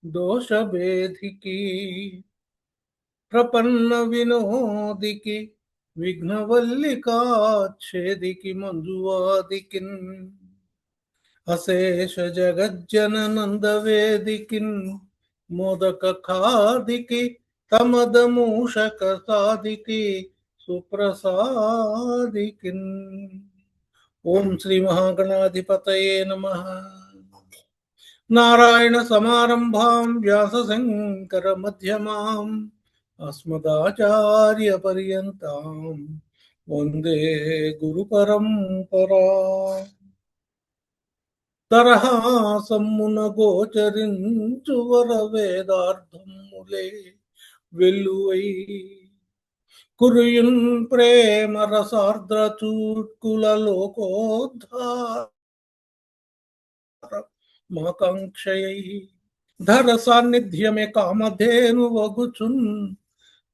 దోషభేదికి ప్రపన్న వినోదికి విఘ్నవల్లికాచ్ఛేదికి మంజువాదికిన్ అశేష జగజ్జననందవేదికిన్ మోదక ఖాదికి తమదమూషక సాదికి సుప్రసాదికిన్. ఓం శ్రీ మహాగణాధిపతయే నమః. నారాయణ సమారంభాం వ్యాస శంకర మధ్యమాం అస్మదాచార్య పర్యంతాం వందే గురు పరంపరా. తరహాసమ్మున గోచరించు వర వేదార్థములే వెల్లువై కురుయున్ ప్రేమ రసార్ద్ర చూట్కుల లోకోద్ధార మాకాంక్షయై ధర సాన్నిధ్యమే కామధేను వగుచున్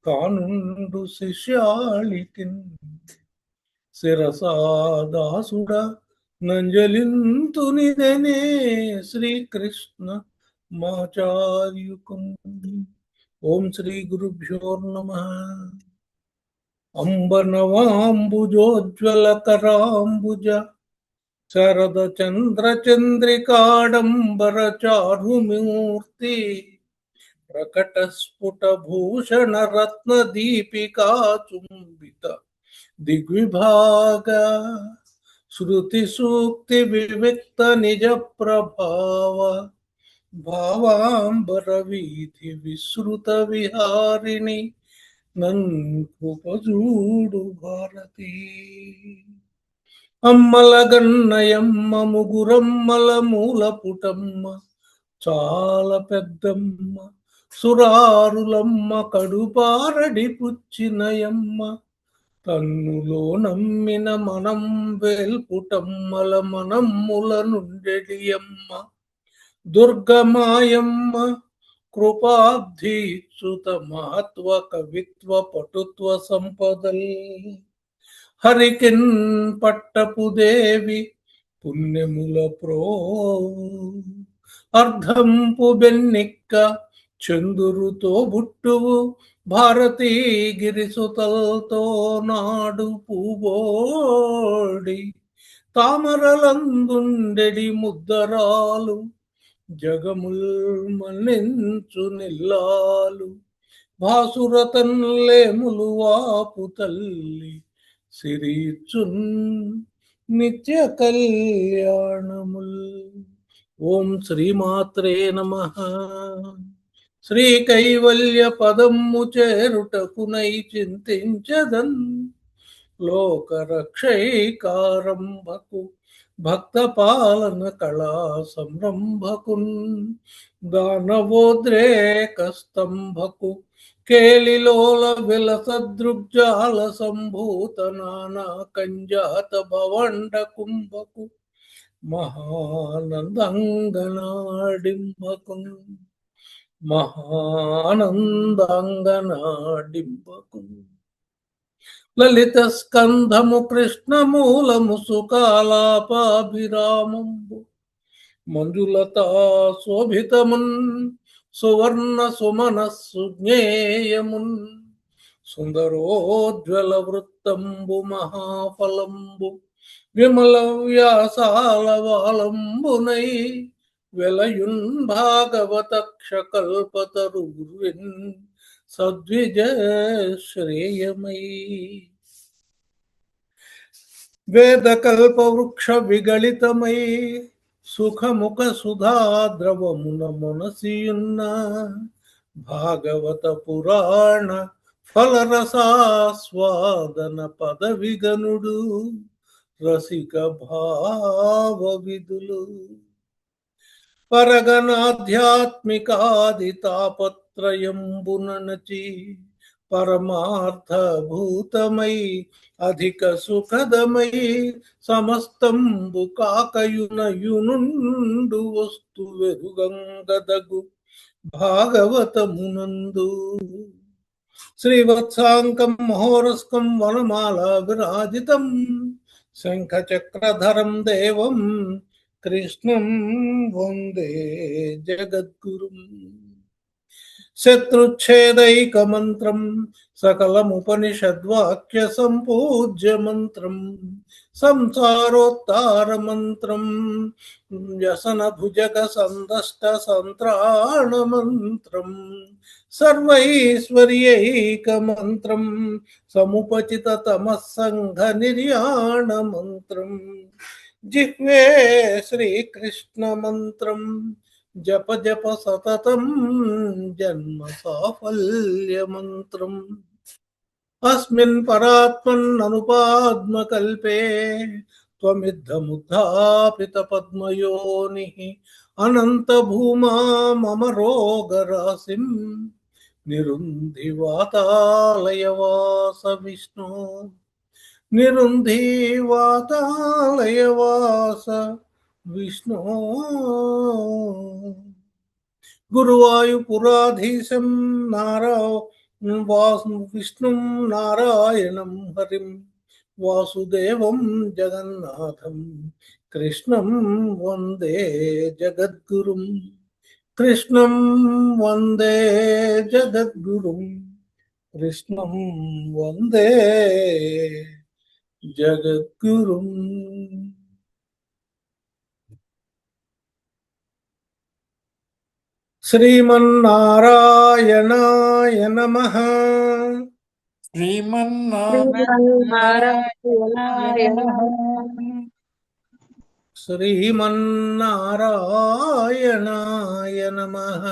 కానుండు శిష్యాళికిన్ శిరసాదాసుడ నంజలింతునిదనే శ్రీకృష్ణ మాచార్యుకున్. ఓం శ్రీ గురుభ్యో నమః. అంబనవాంబుజోజ్వలకరాంబుజ శరద చంద్ర చంద్రికాడంబర చారుమూర్తి ప్రకట స్ఫుట భూషణ రత్న దీపికా చుంబిత దిగ్విభాగ శృతి సూక్తి వివిక్త నిజ ప్రభావ భావాంబర వీధి విశ్రుత విహారిణి నన్కృపజూడు భారతి. అమ్మల గన్నయమ్మ ముగురమ్మల మూల పుటమ్మ చాల పెద్దమ్మ సురారులమ్మ కడుపారడి పుచ్చినయమ్మ తన్నులో నమ్మిన మనం వేల్పుటమ్మల మనమ్ముల నుండెడియమ్మ దుర్గమాయమ్మ కృపాబ్ధిచ్యుత మహత్వ కవిత్వ పటుత్వ సంపదల్ హరికిన్ పట్టపు దేవి పుణ్యముల ప్రో అర్ధంపు బెన్నిక్క చందురుతో బుట్టువు భారతీ గిరిసుతల్తో నాడు పూబోడి తామరలందుండెడి ముద్దరాలు జగముల్ మన్నించు నిల్లాలు భాసురతన్లేములు వాపు తల్లి సిరిచున్ నిత్య కళ్యాణముల్. ఓం శ్రీమాత్రే నమః. శ్రీ కైవల్య పదమ్ము చేరుటకునై చింతించదన్ లోకరక్షైకారంభకు భక్త పాలన కళా సంరంభకున్ దానవోద్రేక స్తంభకు కేలిలోల విలసదృగ్జాల సంభూత నానా కంజాత భవండ కుంభకు మహానందంగనాడింబకున్ మహానందంగనాడింబకున్ లలిత స్కంధము కృష్ణమూలము సుకాలాపాభిరామంబు మంజులతా శోభితమున్ సువర్ణ సుమనస్సు జ్ఞేయమున్ సుందరోజ్వల వృత్తంబు మహాఫలంబు విమల వ్యాసాల వాలంబునై వెలయున్ భాగవతక్ష కల్పతరుర్విన్ సద్విజ శ్రేయమై వేద కల్ప వృక్ష విగళితమై సుఖముఖ సుధా ద్రవమున మునసియున్న భాగవత పురాణ ఫలరసాస్వాదన పదవిగనుడు రసిక భావ విధులు పరగణాధ్యాత్మికాది తాపత్రయంబునచి పరమార్థ భూతమై అధిక సుఖదమై సమస్తంబు కాకయునయునుండు వస్తు వెరుగంగదగు భాగవతమునందు శ్రీవత్సాంకం మహోరస్కం వనమాల విరాజితం శంఖచక్రధరం దేవం కృష్ణం వందే జగద్గురుం. శత్రుచ్ఛేదైకమంత్రం సకలముపనిషద్వాక్య సంపూజ్య మంత్రం సంసారోత్తారమంత్రం వ్యసన భుజగ సందష్ట సంత్రాణ మంత్రం సర్వైశ్వర్యైకమంత్రం సముపచిత తమస్సంఘ నిర్యాణ మంత్రం జిహ్వే శ్రీకృష్ణ మంత్రం జప జప సతతం జన్మ సాఫల్య మంత్రం అస్మిన్ పరాత్మన్ అనుపాద్మకల్పే త్వమిద్ధముద్ధాపిత పద్మయోనిః అనంత భూమా మమ రోగరాశిం నిరుంధి వాతాలయవాస విష్ణు నిరుంధి వాతాలయవాస విష్ణు గురువాయుపురాధీశం విష్ణుం నారాయణం హరిం వాసుదేవం జగన్నాథం కృష్ణం వందే జగద్గురుం. కృష్ణం వందే జగద్గురుం. కృష్ణం వందే జగద్గురుం. శ్రీమన్నారాయణాయ నమః. శ్రీమన్నారాయణాయ నమః. శ్రీమన్నారాయణాయ నమః.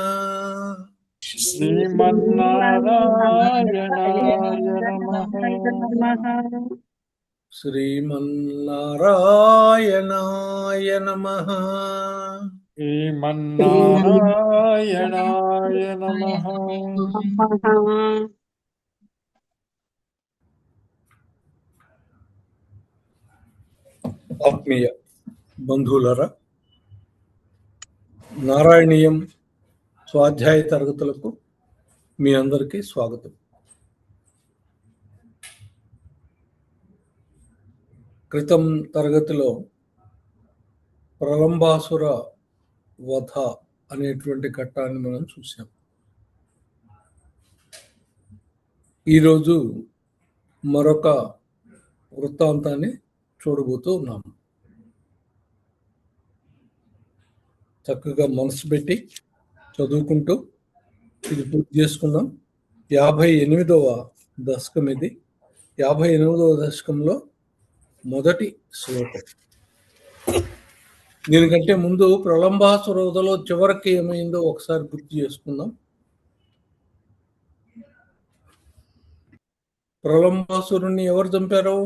శ్రీమన్నారాయణాయ నమః. శ్రీమన్నారాయణాయ నమః. శ్రీమన్నారాయణాయ నమః. ఆత్మీయ బంధువులరా, నారాయణీయం స్వాధ్యాయ తరగతులకు మీ అందరికీ స్వాగతం. క్రితం తరగతిలో ప్రలంబాసుర వధ అనేటువంటి ఘట్టాన్ని మనం చూసాం. ఈరోజు మరొక వృత్తాంతాన్ని చూడబోతూ ఉన్నాము. చక్కగా మనసు పెట్టి చదువుకుంటూ ఇది పూర్తి చేసుకుందాం. 58వ దశకం ఇది. 58వ దశకంలో మొదటి శ్లోకం. దీనికంటే ముందు ప్రలంబాసుర వధలో చివరికి ఏమైందో ఒకసారి గుర్తు చేసుకుందాం. ప్రలంబాసురుణ్ణి ఎవరు చంపారు?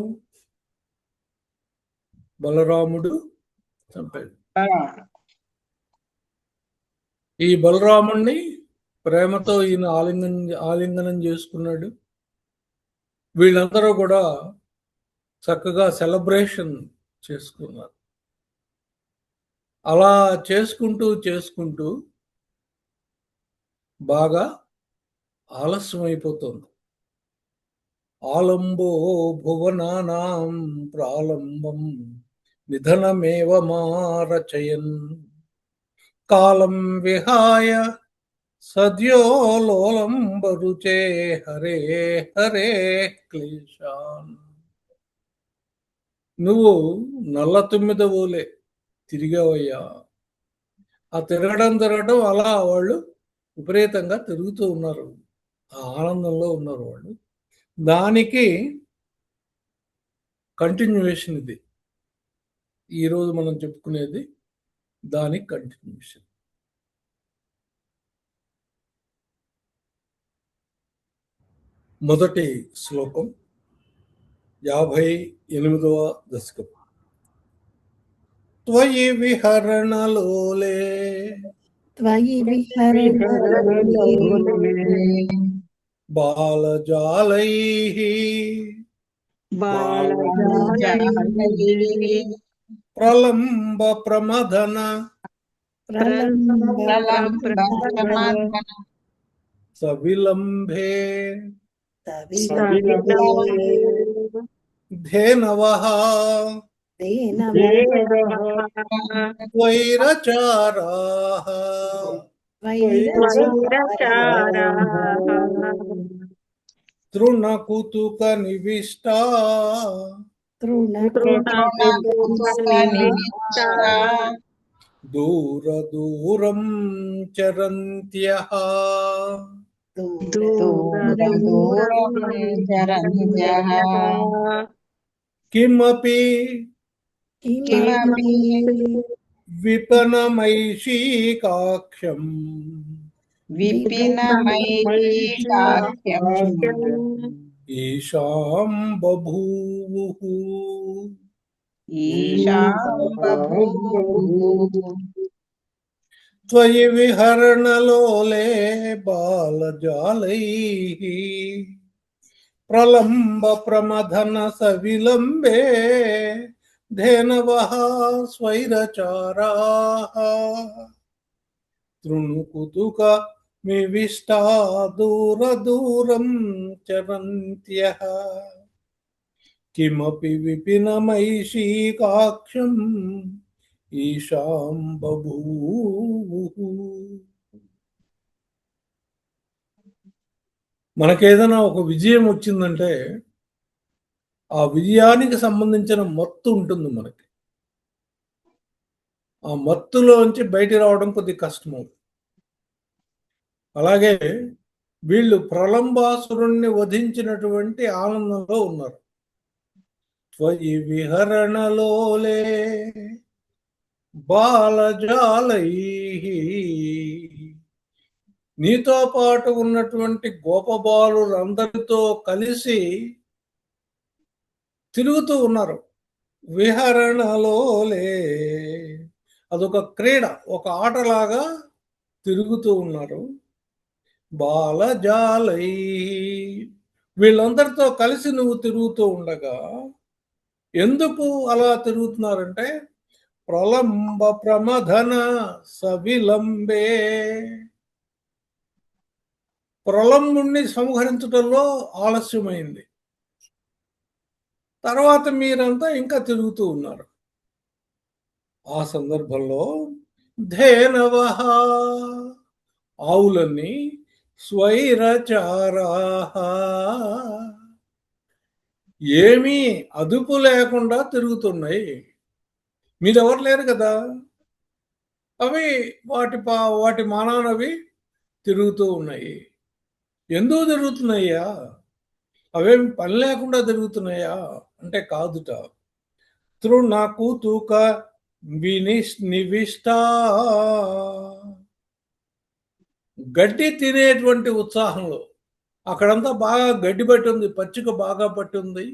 బలరాముడు చంపాడు. ఈ బలరాముణ్ణి ప్రేమతో ఈయన ఆలింగనం చేసుకున్నాడు. వీళ్ళందరూ కూడా చక్కగా సెలబ్రేషన్ చేసుకున్నారు. అలా చేసుకుంటూ బాగా ఆలస్యం అయిపోతుంది. ఆలంబో భువనానాం ప్రాలంబం నిధనమేవ మారచయన్ కాలం విహాయ సద్యో లోలంబరుచే హరే హరే క్లేశాన్. నువ్వు నల్ల తుమ్మిద ఓలే తిరిగావయ్యా. ఆ తిరగడం అలా వాళ్ళు విపరీతంగా తిరుగుతూ ఉన్నారు. ఆ ఆనందంలో ఉన్నారు వాళ్ళు. దానికి కంటిన్యూయేషన్ ఇది. ఈరోజు మనం చెప్పుకునేది దానికి కంటిన్యూషన్. మొదటి శ్లోకం 58వ దశకం. త్వయి విహరణలోలే బాలజాలైః ప్రలంబ ప్రమదన సవిలంబే ధేనవః వైరచారాః తృణకుతుక నివిష్టా దూర దూరం చరంత్యః కిమపి విపనమైషీకాక్షం ఈశాం బభూవుః త్వయి విహరణలోలే బాలజాలైః ప్రలంబ ప్రమథన సవిలంబే ధేనవః స్వైరచారాః తృణుకుతుక మివిష్టా దూర దూరం చరంత్యః కిమపి విపినమైషీకాక్షం ఈశాం బభూవుః. మనకేదైనా ఒక విజయం వచ్చిందంటే ఆ విజయానికి సంబంధించిన మత్తు ఉంటుంది మనకి. ఆ మత్తులోంచి బయట రావడం కొద్దిగా కష్టము. అలాగే వీళ్ళు ప్రలంబాసురుణ్ణి వధించినటువంటి ఆనందంలో ఉన్నారు. త్వయి విహరణలోలే బాలజాలైః నీతో పాటు ఉన్నటువంటి గోపబాలురందరితో కలిసి తిరుగుతూ ఉన్నారు. విహరణలోలే అదొక క్రీడ, ఒక ఆటలాగా తిరుగుతూ ఉన్నారు. బాలజాలై వీళ్ళందరితో కలిసి నువ్వు తిరుగుతూ ఉండగా ఎందుకు అలా తిరుగుతున్నారంటే ప్రలంబ ప్రమథన సవిలంబే ప్రలంబుణ్ణి సంహరించడంలో ఆలస్యమైంది. తర్వాత మీరంతా ఇంకా తిరుగుతూ ఉన్నారు. ఆ సందర్భంలో ధేనవః ఆవులన్నీ స్వైరచారాః ఏమీ అదుపు లేకుండా తిరుగుతున్నాయి. మీరెవరు లేరు కదా, అవి వాటి మానానవి తిరుగుతూ ఉన్నాయి. ఎందుకు తిరుగుతున్నాయ్యా? అవేమి పని లేకుండా తిరుగుతున్నాయా అంటే కాదుట. తృణకుతుక నివిష్టా గడ్డి తినేటువంటి ఉత్సాహంలో అక్కడంతా బాగా గడ్డి పట్టి ఉంది, పచ్చిక బాగా పట్టి ఉంది.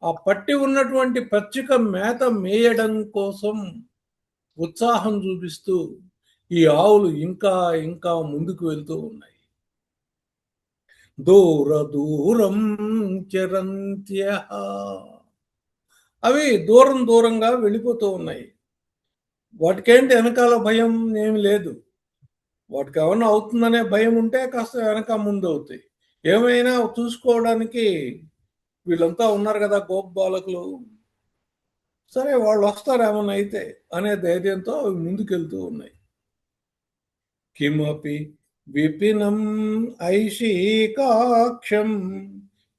ఆ పట్టి ఉన్నటువంటి పచ్చిక మేత మేయడం కోసం ఉత్సాహం చూపిస్తూ ఈ ఆవులు ఇంకా ఇంకా ముందుకు వెళ్తూ ఉన్నాయి. దూర దూరం చరంత్యః అవి దూరం దూరంగా వెళ్ళిపోతూ ఉన్నాయి. వాటికేంటి వెనకాల భయం ఏమి లేదు. వాటికి ఏమన్నా అవుతుందనే భయం ఉంటే కాస్త వెనక ముందు అవుతాయి. ఏమైనా చూసుకోవడానికి వీళ్ళంతా ఉన్నారు కదా గోప బాలకులు, సరే వాళ్ళు వస్తారు ఏమన్నా అయితే అనే ధైర్యంతో అవి ముందుకెళ్తూ ఉన్నాయి. కిమపి విపినం ఐషీకాక్షం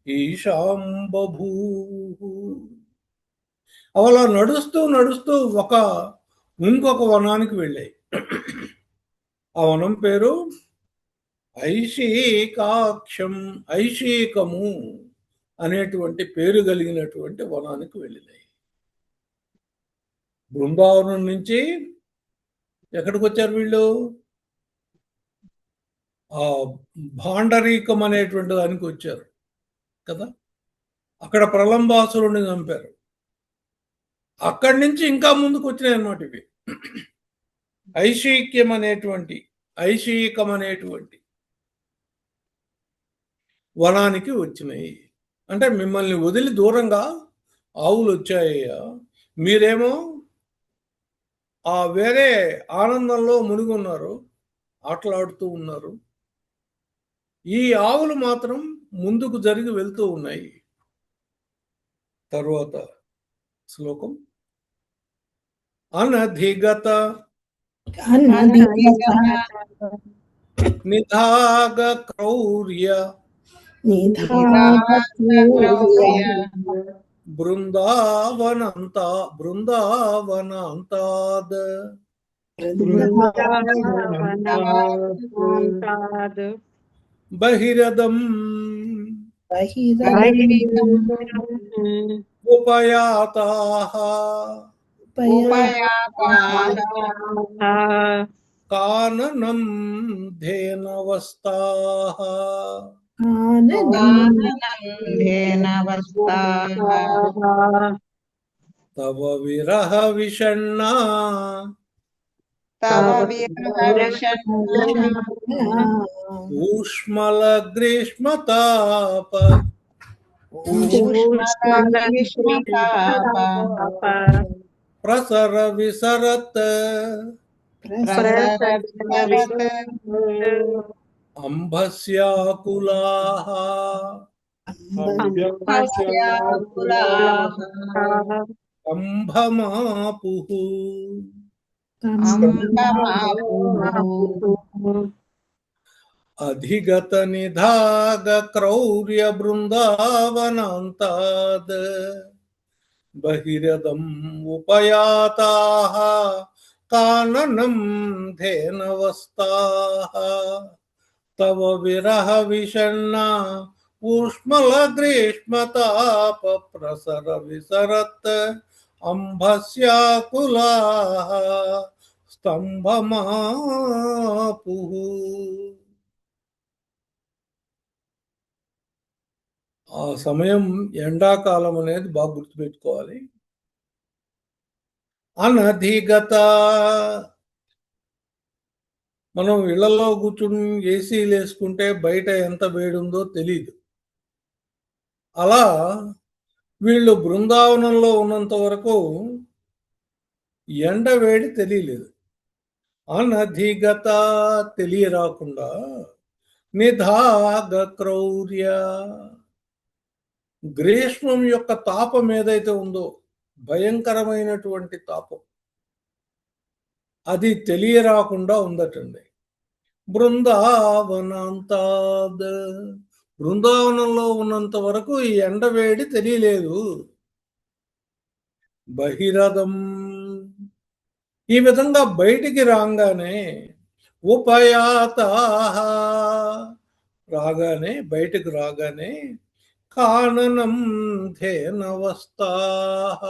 ఈశాం బభూవుః అలా నడుస్తూ నడుస్తూ ఇంకొక వనానికి వెళ్ళాయి. ఆ వనం పేరు ఐషీకాక్షం, ఐషీకము అనేటువంటి పేరు కలిగినటువంటి వనానికి వెళ్ళినాయి. బృందావనం నుంచి ఎక్కడికి వచ్చారు వీళ్ళు? ఆ భాండరీకం అనేటువంటి దానికి వచ్చారు కదా. అక్కడ ప్రలంబాసురుణ్ణి చంపారు. అక్కడి నుంచి ఇంకా ముందుకు వచ్చినాయి అన్నమాట ఇవి. ఐషీకం అనేటువంటి వనానికి వచ్చినాయి. అంటే మిమ్మల్ని వదిలి దూరంగా ఆవులు వచ్చాయ్యా, మీరేమో ఆ వేరే ఆనందంలో మునిగి ఉన్నారు, ఆటలాడుతూ ఉన్నారు. ఈ ఆవులు మాత్రం ముందుకు జరిగి వెళ్తూ ఉన్నాయి. తరువాత శ్లోకం అనధిగత అనధిగత నిధాగ క్రౌర్య నిధాగక్రౌర్య బృందావనాంతాద్ బృందావనాంతాద్ బహిరదం బహిరదం ఉపయాతాః ఉపయాతాః కాననం ధేనవస్తాః ఆనందేనవస్తాః తవ విరహ విషణ్ణా తవ విరహ విషణ్ణా ఊష్మల గ్రీష్మతాప ఊష్మల గ్రీష్మతాప ప్రసర విసరత్ ప్రసరత్ అంభస్యాకులాః అంభస్యాకులాః అంభమాపుః అంభమాపుః అధిగత నిధాగ క్రౌర్య బృందావనాంతాద్ బహిరదం ఉపయాతాః కాననం ధేనవస్తాః తవ విరహ విషణ్ణా ఊష్మల గ్రీష్మతాప ప్రసర విసరత్ అంభస్యాకులాః స్తంభమాపుః. ఆ సమయం ఎండాకాలం అనేది బాగా గుర్తుపెట్టుకోవాలి. అనధిగత మనం ఇళ్లలో కూర్చుని ఏసీలు వేసుకుంటే బయట ఎంత వేడుందో తెలియదు. అలా వీళ్ళు బృందావనంలో ఉన్నంత వరకు ఎండ వేడి తెలియలేదు. అనధిగత తెలియరాకుండా నిధాగ క్రౌర్య గ్రీష్మం యొక్క తాపం ఏదైతే ఉందో భయంకరమైనటువంటి తాపం అది తెలియరాకుండా ఉందటండి. బృందావనాంతాద్ బృందావనంలో ఉన్నంత వరకు ఈ ఎండవేడి తెలియలేదు. బహిరదం ఈ విధంగా బయటికి రాగానే ఉపయాతాః బయటికి రాగానే కాననం ధేనవస్తాః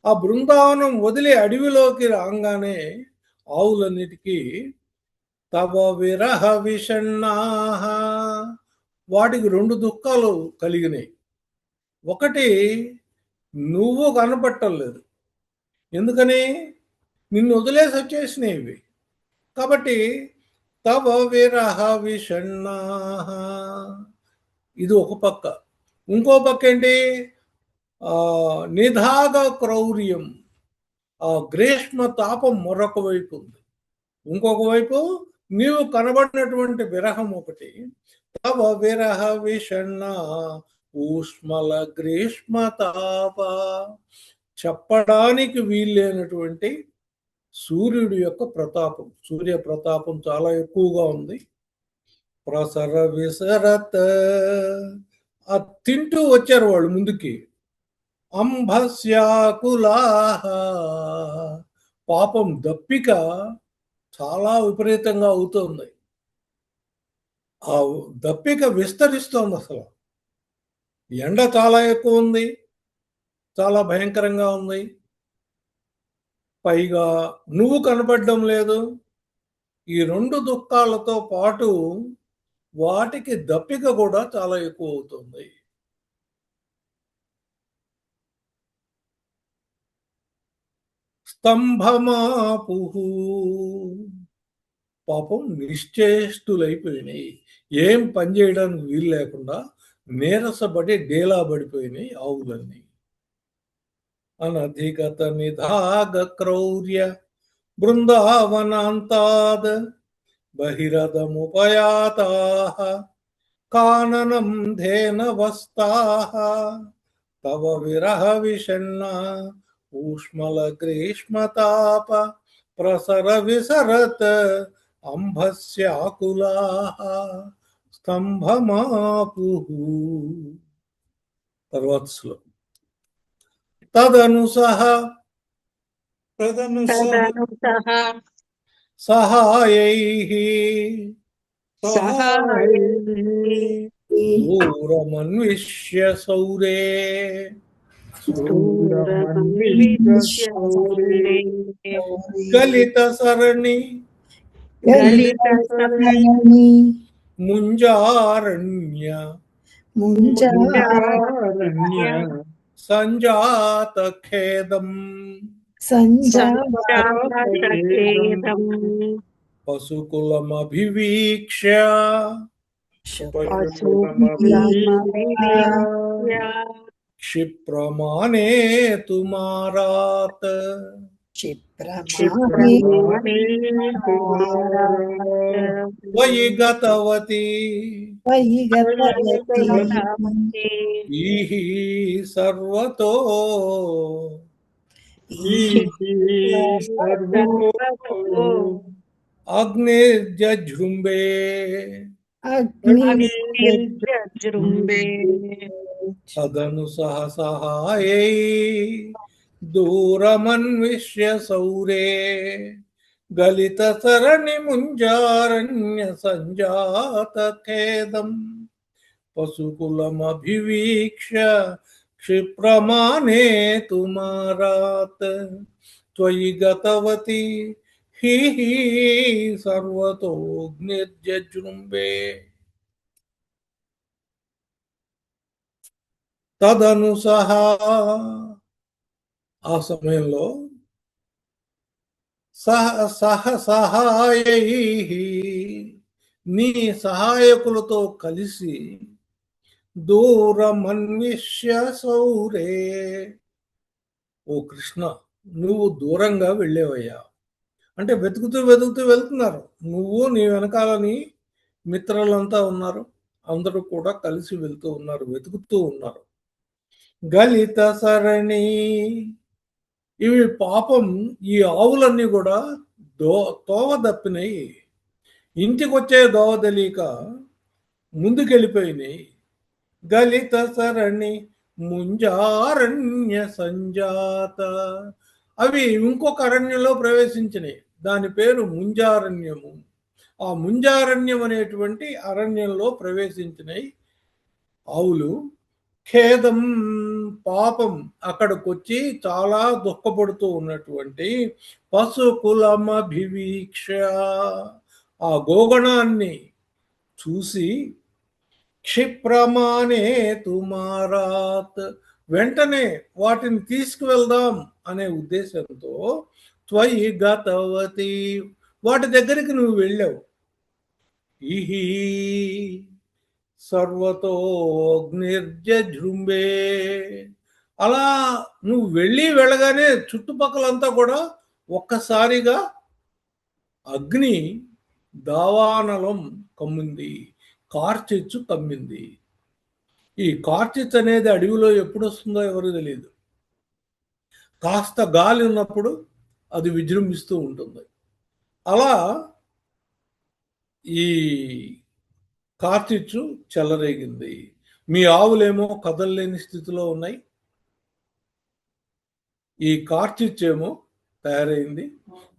ఆ బృందావనం వదిలి అడవిలోకి రాగానే ఆవులన్నిటికీ తవ విరహ విషణ్ణాః వాటికి రెండు దుఃఖాలు కలిగినాయి. ఒకటి, నువ్వు కనపట్టలేదు. ఎందుకని? నిన్ను వదిలేసి వచ్చేసినాయి ఇవి. కాబట్టి తవ విరహ విషణ్ణాః ఇది ఒక పక్క. ఇంకో పక్క ఏంటి? నిధాగ క్రౌర్యం ఆ గ్రీష్మ తాపం మరొక వైపు ఉంది. ఇంకొక వైపు నీవు కనబడినటువంటి విరహం ఒకటి. తవ విరహ విషణ్ణ ఊష్మల గ్రీష్మ తాప చెప్పడానికి వీల్లేనటువంటి సూర్యుడి యొక్క ప్రతాపం, సూర్య ప్రతాపం చాలా ఎక్కువగా ఉంది. ప్రసర విసరత్ ఆ తింటూ వచ్చారు వాళ్ళు ముందుకి. అంభస్యాకులాః పాపం దప్పిక చాలా విపరీతంగా అవుతుంది. ఆ దప్పిక విస్తరిస్తోంది. అసలు ఎండ చాలా ఎక్కువ ఉంది, చాలా భయంకరంగా ఉంది. పైగా నువ్వు కనపడడం లేదు. ఈ రెండు దుఃఖాలతో పాటు వాటికి దప్పిక కూడా చాలా ఎక్కువ అవుతుంది. స్తంభమాపుః పాపం నిశ్చేష్టులైపోయినాయి. ఏం పని చేయడానికి వీలు లేకుండా నీరసపడి డేలా పడిపోయినాయి ఆవులన్నీ. అనధిగత నిధాగ క్రౌర్య బృందావనాంతాద్ బహిరదముపయాతాః కాననం ధేనవస్తాః తవ విరహ విషణ్ణ ऊष्मल ग्रीष्मताप प्रसर विसरत अंभस्याकुलाः स्तंभमापुः. తర్వాత శ్లోకం. తదనుసహ సహాయైః దూరమన్విష్య సౌరే గలిత సరణి ముంజారణ్య సంజాత ఖేదం పశుకులమభివీక్ష్య క్షిప్రమానే తుమారాత్ త్వయి గతవతి ఈహి సర్వతో అగ్నిర్జృంభే తదను సహసహాయై దూరమన్విష్య సౌరే గలిత సరణి ముంజారణ్య సంజాత ఖేదం పశుకులమభివీక్ష్య క్షిప్రమానే తుమారాత్ త్వయి గతవతి హి సర్వతోగ్నిర్జృంభే. తదను ఆ సమయంలో సహాయై నీ సహాయకులతో కలిసి దూరమన్విష్య సౌరే ఓ కృష్ణ నువ్వు దూరంగా వెళ్ళేవయ్యా. అంటే వెతుకుతూ వెళ్తున్నారు. నువ్వు నీ వెనకాలని మిత్రులంతా ఉన్నారు, అందరూ కూడా కలిసి వెళ్తూ ఉన్నారు, వెతుకుతూ ఉన్నారు. గలిత సరణి ఇవి పాపం ఈ ఆవులన్నీ కూడా తోవ దప్పినాయి, ఇంటికి వచ్చే దోవ తెలియక ముందుకెళ్ళిపోయినాయి. గలిత సరణి ముంజారణ్య సంజాత అవి ఇంకొక అరణ్యంలో ప్రవేశించినాయి. దాని పేరు ముంజారణ్యము. ఆ ముంజారణ్యం అనేటువంటి అరణ్యంలో ప్రవేశించినాయి ఆవులు. ఖేదం పాపం అక్కడికొచ్చి చాలా దుఃఖపడుతూ ఉన్నటువంటి పశుకులమభివీక్ష ఆ గోగణాన్ని చూసి క్షిప్రమానే తుమారాత్ వెంటనే వాటిని తీసుకువెళ్దాం అనే ఉద్దేశంతో త్వయి గతవతి వాటి దగ్గరికి నువ్వు వెళ్ళావు. ఇహి సర్వతో అగ్నిర్జృంభే అలా నువ్వు వెళ్ళగానే చుట్టుపక్కలంతా కూడా ఒక్కసారిగా అగ్ని దావానలం కమ్మింది, కార్చిచ్చు కమ్మింది. ఈ కార్చిచ్చు అనేది అడవిలో ఎప్పుడు వస్తుందో ఎవరు తెలియదు. కాస్త గాలి ఉన్నప్పుడు అది విజృంభిస్తూ ఉంటుంది. అలా ఈ కార్చిచ్చు చెలరేగింది. మీ ఆవులేమో కదలలేని స్థితిలో ఉన్నాయి, ఈ కార్చిచ్చేమో తయారైంది.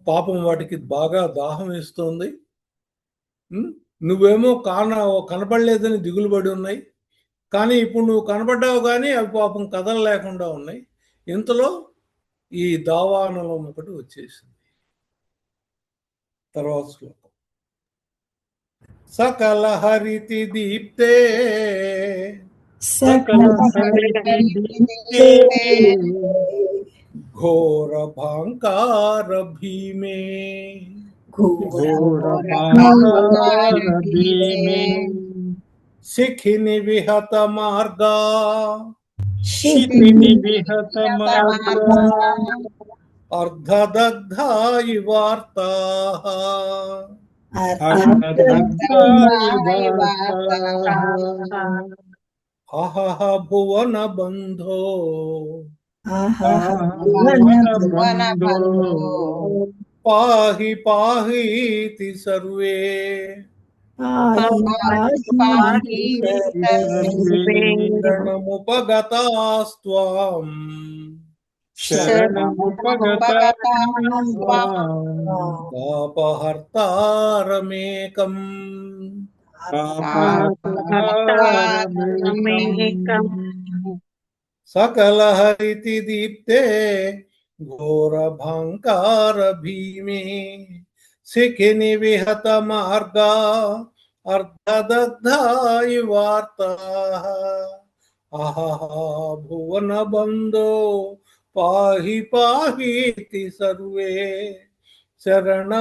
పాపం వాటికి బాగా దాహం వేస్తోంది. నువ్వేమో కనపడలేదని దిగులు పడి ఉన్నాయి. కానీ ఇప్పుడు నువ్వు కనపడ్డావు కానీ అవి పాపం కదలలేకుండా ఉన్నాయి. ఇంతలో ఈ దావానలం ఒకటి వచ్చేసింది. తర్వాత శ్లోకం. సకల హరితి దీప్తే ఘోర భాంకార భీమే శిఖిని విహత మార్గా అర్ధదగ్ధా ఇవార్తాః అహహ భువన బంధో ఆహా భువన బంధో పాహి పాహీతి సర్వే పాహి పాహి పాహి సర్వే శరణముపగతాస్త్వాం శరణముపగతాస్త్వాం పాపహర్తారమేకం తాపహర్తారమేకం సకలహరితి దీప్తే ఘోరభంకార భీమే శిఖిని విహత మార్గా అర్ధదగ్ధాయి వార్తా అహహ భువన బంధో పాహి పాహీతి సర్వే శరణముపగతాస్త్వాం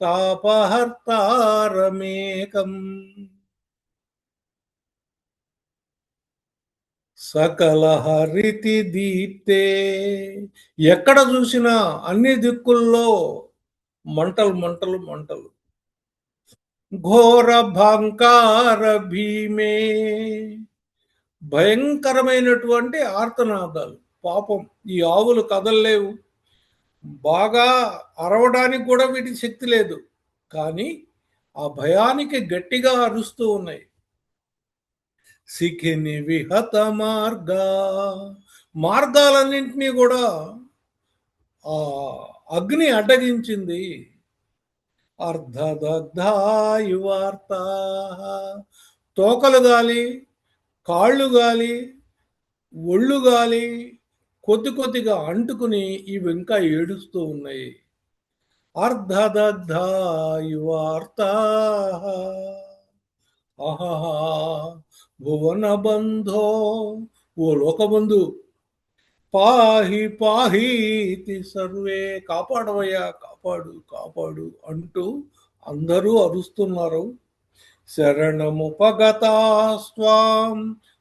తాపహర్తారమేకం సకల హరితి దీప్తే ఎక్కడ చూసినా అన్ని దిక్కుల్లో మంటలు మంటలు మంటలు ఘోర భంకార భీమే భయంకరమైనటువంటి ఆర్తనాదాలు పాపం ఈ ఆవులు కదలలేవు బాగా అరవడానికి కూడా వీటికి శక్తి లేదు కానీ ఆ భయానికి గట్టిగా అరుస్తూ ఉన్నాయి శిఖిని విహత మార్గాలన్నింటినీ కూడా ఆ అగ్ని అడ్డగించింది అర్ధదగ్ధాయువార్త తోకలు గాలి కాళ్ళు గాలి ఒళ్ళు గాలి కొద్ది కొద్దిగా అంటుకుని ఇవి ఇంకా ఏడుస్తూ ఉన్నాయి అర్ధదగ్ధాయువార్త ఆహా భువన బంధో ఓ లోకబంధు పాహి పాహీతి సర్వే కాపాడవయ్యా కాపాడు కాపాడు అంటూ అందరూ అరుస్తున్నారు శరణముపగతాస్వాం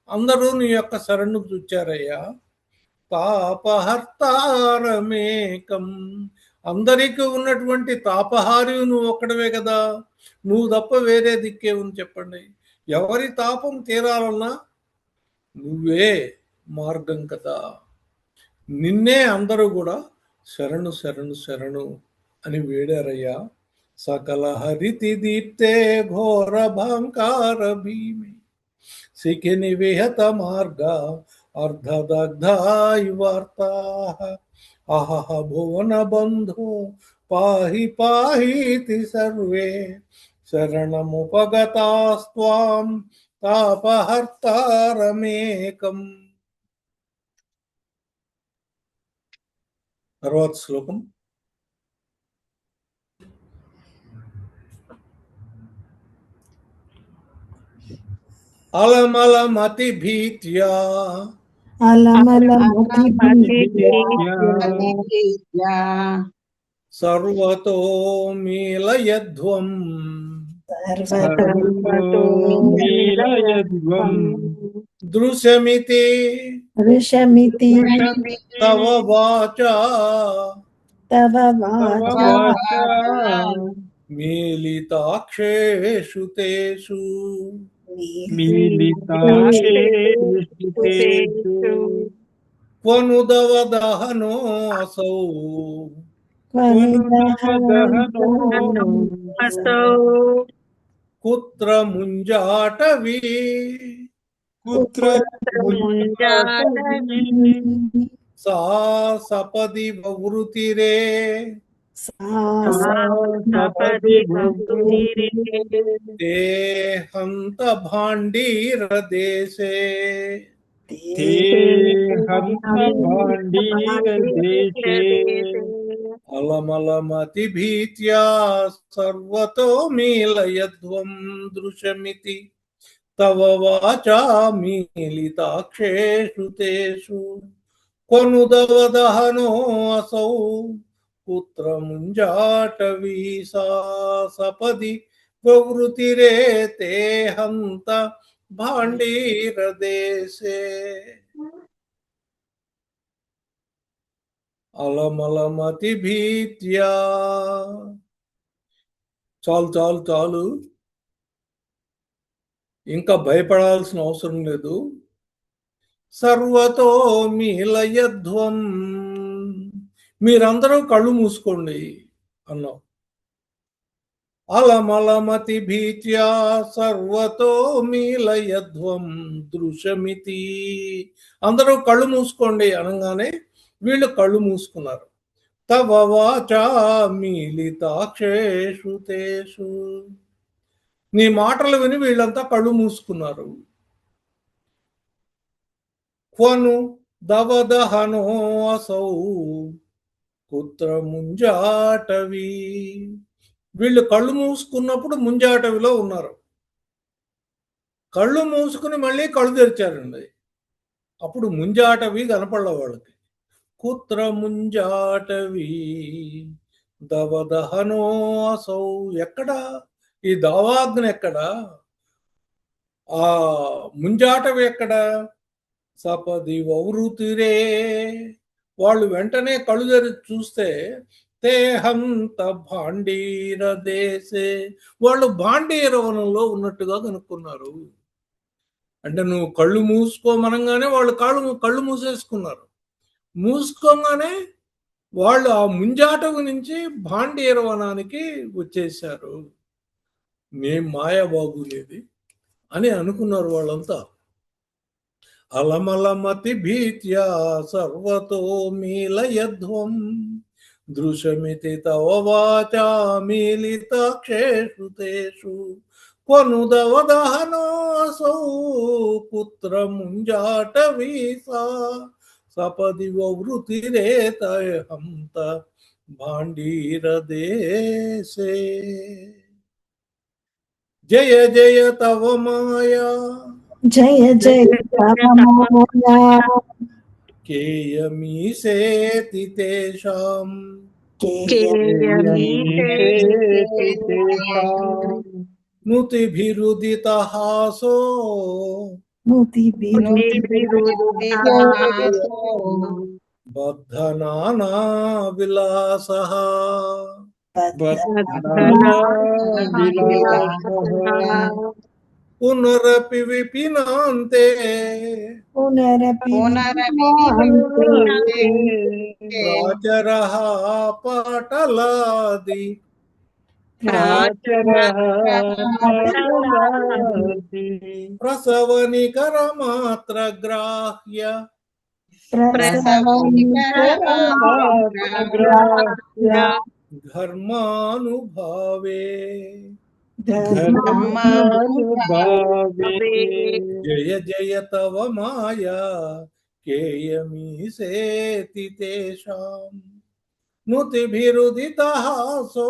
అందరూ నీ యొక్క శరణు చూచారయ్యా తాపహర్తారమేకం అందరికీ ఉన్నటువంటి తాపహారి నువ్వు ఒక్కడవే కదా నువ్వు తప్ప వేరే దిక్కే ఉంది చెప్పండి ఎవరి తాపం తీరాలన్నా నువ్వే మార్గం కదా నిన్నే అందరూ కూడా శరణు శరణు శరణు అని వేడారయ్యా సకల హరితి దీప్తే ఘోర భంకార భీమి శిఖిని విహత మార్గ అర్ధదగ్ధాయువార్త అహహ భువన బంధో పాహి పాహీతి సర్వే శరణముపగతాస్త్వాం తాపహర్తారమేకం. తర్వాత శ్లోకం అలమలమతి భీత్యా సర్వతో మీలయధ్వం దృశమితి తవ వాచా మీలితాక్షేషు తేషు క్వనుదవదహనో అసౌ కుత్ర ముంజాటవీ సా సపది వవృతిరే తే హంత భాండీరదేశే అలమలమతి భీత్యా సర్వతో మీలయధ్వం దృశమితి తవ వాచా మీలితాక్షేషు తేషు క్వనుదవదహనో అసౌ పుత్ర ముంజాటవీ సా సపది ప్రవృతిరే తే హంత భాండీరదేశే. అలమలమతి భీత్యా చాలు చాలు చాలు ఇంకా భయపడాల్సిన అవసరం లేదు సర్వతో మీలయధ్వం. మీరందరూ కళ్ళు మూసుకోండి అన్నావు. అలమలమతి భీత్యా సర్వతో మీలయధ్వం దృశమితి. అందరూ కళ్ళు మూసుకోండి అనగానే వీళ్ళు కళ్ళు మూసుకున్నారు. తవ వాచా మీలితాక్షేషు తేషు. నీ మాటలు విని వీళ్ళంతా కళ్ళు మూసుకున్నారు. క్వను దవదహనో అసౌ కుత్ర ముంజాటవి. వీళ్ళు కళ్ళు మూసుకున్నప్పుడు ముంజాటవిలో ఉన్నారు. కళ్ళు మూసుకుని మళ్ళీ కళ్ళు తెరిచారండి. అప్పుడు ముంజాటవి కనపడల వాళ్ళకి. కుత్ర ముంజాటవి దవదహనో అసౌ. ఎక్కడా ఈ దావాగ్ని? ఎక్కడా ఆ ముంజాటవి? ఎక్కడా సపది వౌరుతిరే. వాళ్ళు వెంటనే కళ్ళు తెరిచి చూస్తే తేహంత భాండీర దేశే. వాళ్ళు భాండీర వనంలో ఉన్నట్టుగా కనుక్కున్నారు. అంటే నువ్వు కళ్ళు మూసుకోమనగానే వాళ్ళు కళ్ళు మూసేసుకున్నారు. మూసుకోగానే వాళ్ళు ఆ ముంజాటవు నుంచి భాండీర వనానికి వచ్చేసారు. నే మాయ బాగునేది అని అనుకున్నారు వాళ్ళంతా. అలమలమతి భీత్యా సర్వతో మీలయధ్వం దృశమితి తవ వాచా మీలితాక్షేషు తేషు క్వనుదవదహనోऽసౌ పుత్ర ముంజాటవీసా సపది వవృతిరేతహంత భాండీరదేశే. జయ జయ తవ మాయా జయ జయ రామమాయా కేయమీసేతి తేషాం నుతిభిరుదితహాసో బద్ధనానా విలాసః. పునరపి విపినాంతే ప్రాచరః పాటలాది ప్రసవనికరమాత్రగ్రాహ్య ఘర్మానుభావే. జయ జయ తవ మాయా కేయమీసేతి తేషాం నుతిభిరుదితహాసో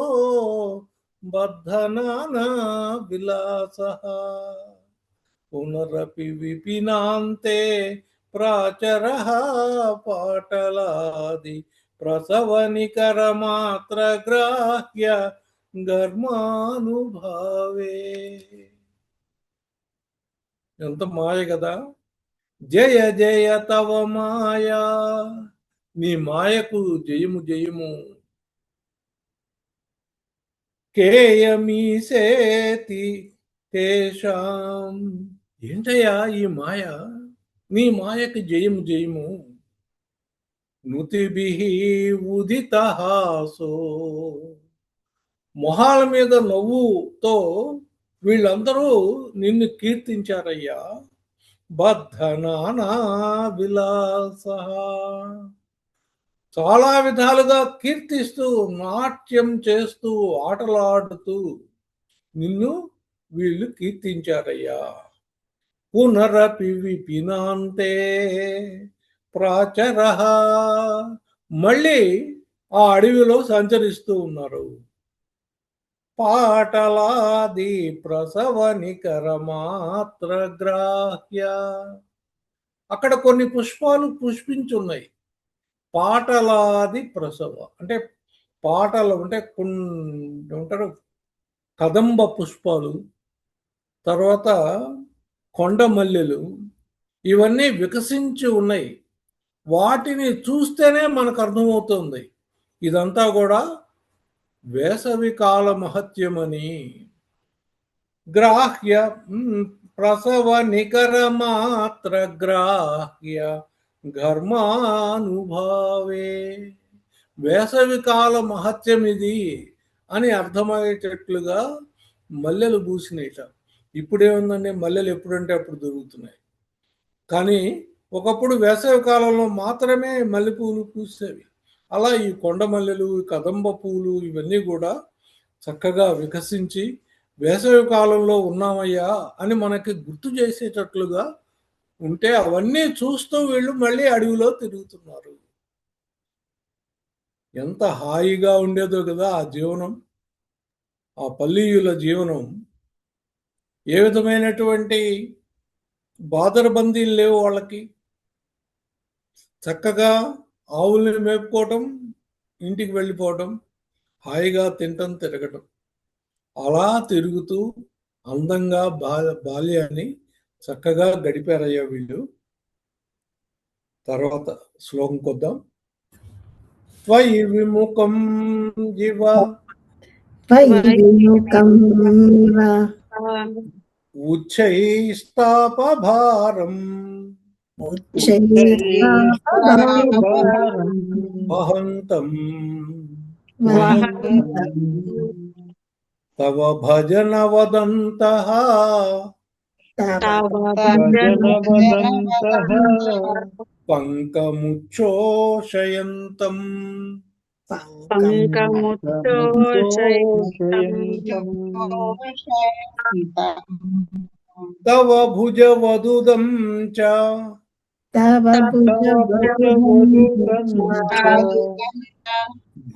బద్ధనానా విలాసః. పునరపి విపినాంతే ప్రాచరః పాటలాది ప్రసవనికరమాత్రగ్రాహ్య ఘర్మానుభావే. ఎంత మాయ కదా. జయ జయ తవ మాయా. నీ మాయకు జయము జయము. కేయమీసేతి తేషాం. ఏంటయ్యా ఈ మాయ? నీ మాయకు జయము జయము. నుతిభిః ఉదితహాసో. మొహాల మీద నవ్వుతో వీళ్ళందరూ నిన్ను కీర్తించారయ్యా. బద్ధనానా విలాసః. చాలా విధాలుగా కీర్తిస్తూ నాట్యం చేస్తూ ఆటలాడుతూ నిన్ను వీళ్ళు కీర్తించారయ్యా. పునరపి విపినాంతే ప్రాచరః. మళ్ళీ ఆ అడవిలో సంచరిస్తూ ఉన్నారు. పాటలాది ప్రసవనికరమాత్రగ్రాహ్య. అక్కడ కొన్ని పుష్పాలు పుష్పించున్నాయి. పాటలాది ప్రసవ అంటే పాటలు అంటే ఉంటారు కదంబ పుష్పాలు, తర్వాత కొండమల్లెలు, ఇవన్నీ వికసించి ఉన్నాయి. వాటిని చూస్తేనే మనకు అర్థమవుతుంది ఇదంతా కూడా వేసవి కాల మహత్యమని. గ్రాహ్య ప్రసవ నికర మాత్ర గ్రాహ్య ఘర్మానుభావే. వేసవి కాల మహత్యం ఇది అని అర్థమయ్యేటట్లుగా మల్లెలు పూసినాయిట. ఇప్పుడేముందండి, మల్లెలు ఎప్పుడంటే అప్పుడు దొరుకుతున్నాయి. కానీ ఒకప్పుడు వేసవి కాలంలో మాత్రమే మల్లెపూలు పూసేవి. అలా ఈ కొండ మల్లెలు, ఈ కదంబ పూలు ఇవన్నీ కూడా చక్కగా వికసించి వేసవి కాలంలో ఉన్నామయ్యా అని మనకి గుర్తు చేసేటట్లుగా ఉంటే అవన్నీ చూస్తూ వీళ్ళు మళ్ళీ అడవిలో తిరుగుతున్నారు. ఎంత హాయిగా ఉండేదో కదా ఆ జీవనం, ఆ పల్లీయుల జీవనం. ఏ విధమైనటువంటి బాదరబందీలు లేవు వాళ్ళకి. చక్కగా ఆవుల్ని మేపుకోవటం, ఇంటికి వెళ్ళిపోవటం, హాయిగా తింటం తిరగటం, అలా తిరుగుతూ అందంగా బాల్యాన్ని చక్కగా గడిపారయ్యా వీళ్ళు. తర్వాత శ్లోకం కొద్దాం. త్వయి విముఖం ఇవ వైముఖం ఉచ్చైస్తాపభారం వహంతం తవ భజన వదంతః పంకముచ్చోషయంతం తవ భుజవదుదం చ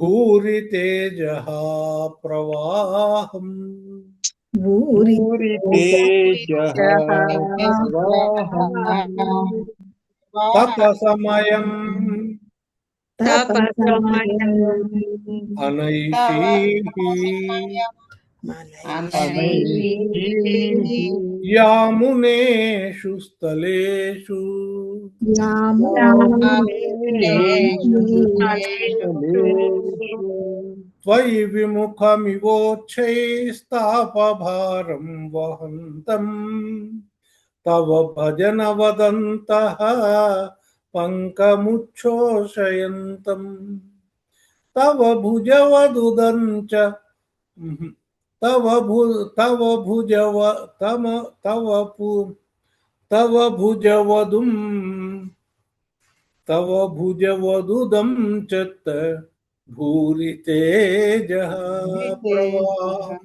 భూరి తేజః ప్రవాహం తపసమయం అనైషీః యామునేషు స్థలేషు త్వయి విముఖమివోచ్చైస్తాపభారం వహంతం తవ భజన వదంతః పంకముచ్చోషయంతం తవ భుజవదుదం చ తవ భుజవదుదం చ భూరి తేజః ప్రవాహం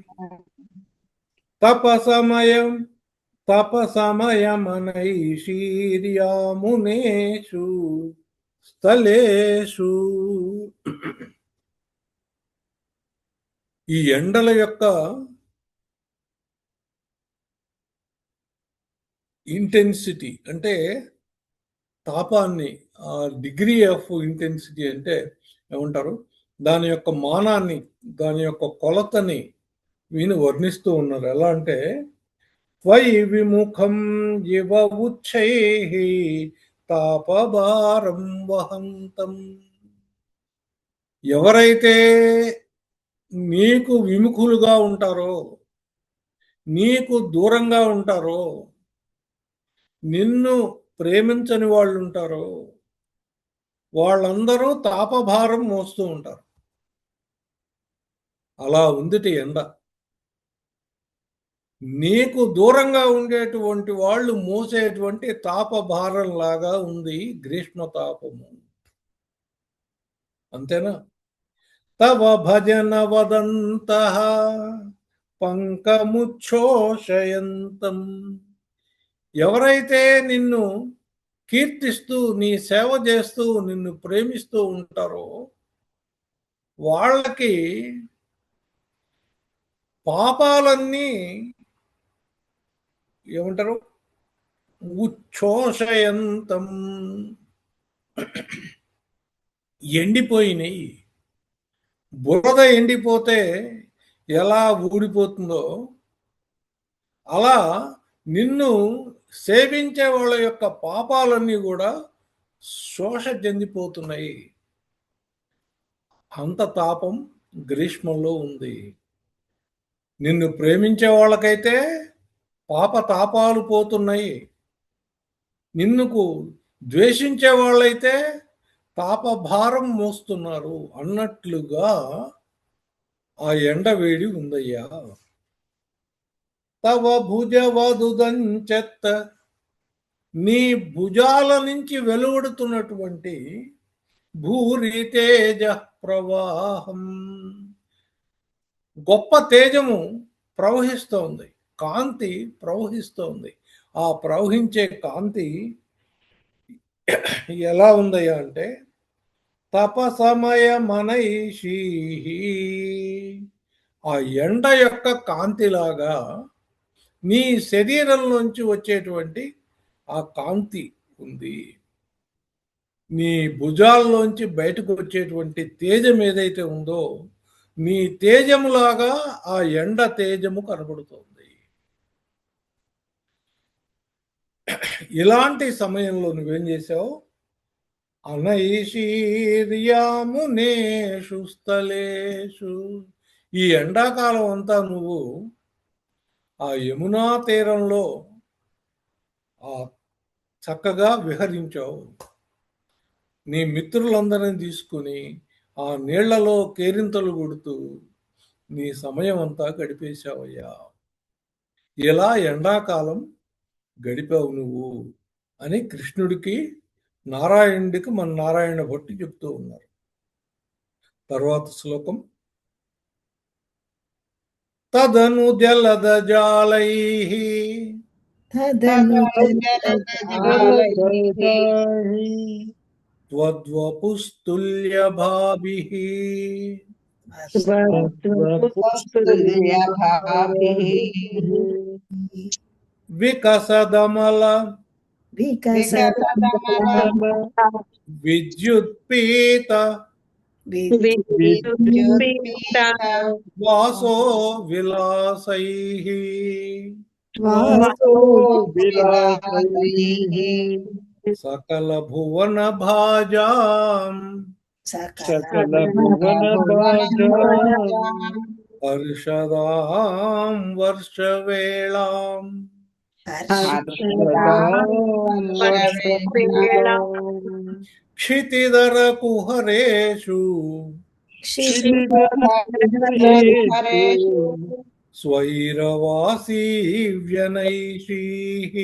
తపసమయమనైషీర్యామునేషు స్థలేషు. ఈ ఎండల యొక్క ఇంటెన్సిటీ అంటే తాపాన్ని, డిగ్రీ ఆఫ్ ఇంటెన్సిటీ అంటే ఏమంటారు, దాని యొక్క మానాన్ని, దాని యొక్క కొలతని వీని వర్ణిస్తూ ఉన్నారు. ఎలా అంటే త్వయి విముఖం ఇవ ఉచ్చైః తాపభారం వహంతం. ఎవరైతే నీకు విముఖులుగా ఉంటారో, నీకు దూరంగా ఉంటారో, నిన్ను ప్రేమించని వాళ్ళు ఉంటారో, వాళ్ళందరూ తాపభారం మోస్తూ ఉంటారు. అలా ఉందిటి ఎండ. నీకు దూరంగా ఉండేటువంటి వాళ్ళు మోసేటువంటి తాపభారం లాగా ఉంది గ్రీష్మ తాపము. అంతేనా? తవ భజన వదంతః పంకముచ్చోషయంతం. ఎవరైతే నిన్ను కీర్తిస్తూ, నీ సేవ చేస్తూ, నిన్ను ప్రేమిస్తూ ఉంటారో వాళ్ళకి పాపాలన్నీ ఏమంటారు, ఉచ్చోషయంతం, ఎండిపోయినాయి. బురద ఎండిపోతే ఎలా ఊడిపోతుందో అలా నిన్ను సేవించే వాళ్ళ యొక్క పాపాలన్నీ కూడా శోష చెందిపోతున్నాయి. అంత తాపం గ్రీష్మంలో ఉంది. నిన్ను ప్రేమించే వాళ్ళకైతే పాప తాపాలు పోతున్నాయి. నిన్నుకు ద్వేషించే వాళ్ళైతే తాప భారం మోస్తున్నారు అన్నట్లుగా ఆ ఎండ వేడి ఉందయ్యా. తవ భుజవదుదంచెత్త, నీ భుజాల నుంచి వెలువడుతున్నటువంటి భూరి తేజ ప్రవాహం, గొప్ప తేజము ప్రవహిస్తోంది, కాంతి ప్రవహిస్తోంది. ఆ ప్రవహించే కాంతి ఎలా ఉందయ్యా అంటే తపసమయమనైషీ, ఆ ఎండ యొక్క కాంతిలాగా నీ శరీరంలోంచి వచ్చేటువంటి ఆ కాంతి ఉంది. నీ భుజాల్లోంచి బయటకు వచ్చేటువంటి తేజం ఏదైతే ఉందో నీ తేజములాగా ఆ ఎండ తేజము కనబడుతోంది. ఇలాంటి సమయంలో నువ్వేం చేసావు? అనైషీర్యామునేషు స్థలేషు, ఈ ఎండాకాలం అంతా నువ్వు ఆ యమునా తీరంలో ఆ చక్కగా విహరించావు. నీ మిత్రులందరినీ తీసుకుని ఆ నీళ్లలో కేరింతలు కొడుతూ నీ సమయం అంతా గడిపేశావయ్యా. ఇలా ఎండాకాలం గడిపావు నువ్వు అని కృష్ణుడికి నారాయణుడికి మన నారాయణ భట్టి చెప్తూ ఉన్నారు. తర్వాత శ్లోకం. తదను జలద జాలై త్వద్వపుస్తుల్య భాభిః వికసదమల విద్యుత్పీత వాసో విలాసైః సకల భువన భాజాం హర్షదాం వర్షవేళాం క్షితిధర కుహరేషు స్వైరవాసీ వ్యనైషీః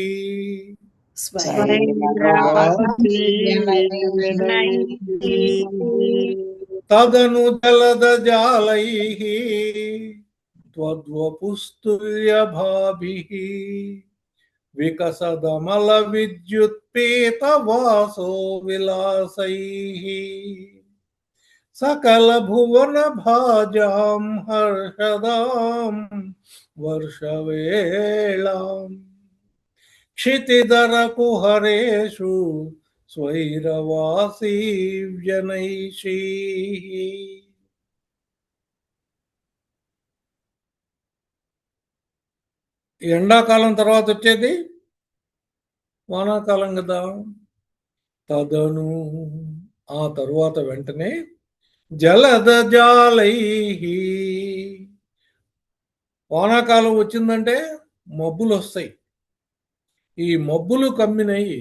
తదను జలద జాలైః త్వద్వపుస్తుల్య భాభిః వికసదమల విద్యుత్పీత వాసో విలాసైః సకల భువన భాజాం హర్షదాం వర్షవేళాం క్షితిధర కుహరేషు స్వైరవాసీ వ్యనైషీః. ఎండాకాలం తర్వాత వచ్చేది వానాకాలం కదా. తదను, ఆ తరువాత వెంటనే జలద జాలైః, వానాకాలం వచ్చిందంటే మబ్బులు వస్తాయి. ఈ మబ్బులు కమ్మినయి.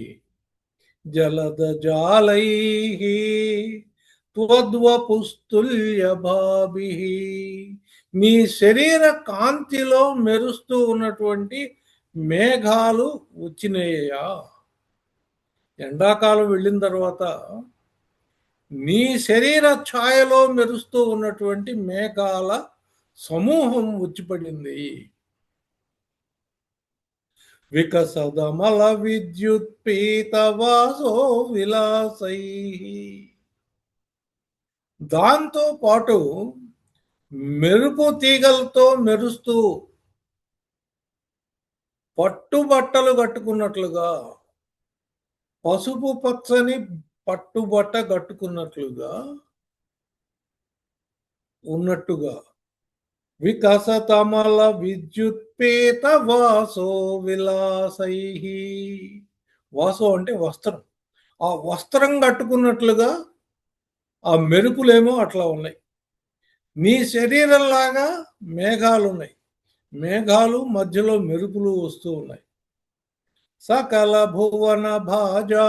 జలద జాలైః త్వద్వపుస్తుల్య భాభిః, నీ శరీర కాంతిలో మెరుస్తూ ఉన్నటువంటి మేఘాలు వచ్చినాయా. ఎండాకాలం వెళ్ళిన తర్వాత నీ శరీర ఛాయలో మెరుస్తూ ఉన్నటువంటి మేఘాల సమూహం వచ్చిపడింది. వికసదమల విద్యుత్పీత వాసో విలాసైః, దాంతో పాటు మెరుపు తీగలతో మెరుస్తూ పట్టుబట్టలు కట్టుకున్నట్లుగా, పసుపు పచ్చని పట్టుబట్ట కట్టుకున్నట్లుగా ఉన్నట్టుగా వికసతమల విద్యుత్పీత వాసో విలాసైః, వాసో అంటే వస్త్రం, ఆ వస్త్రం కట్టుకున్నట్లుగా ఆ మెరుపులేమో అట్లా ఉన్నాయి. నీ శరీరంలాగా మేఘాలు ఉన్నాయి. మేఘాలు మధ్యలో మెరుపులు వస్తూ ఉన్నాయి. సకల భువన భాజా,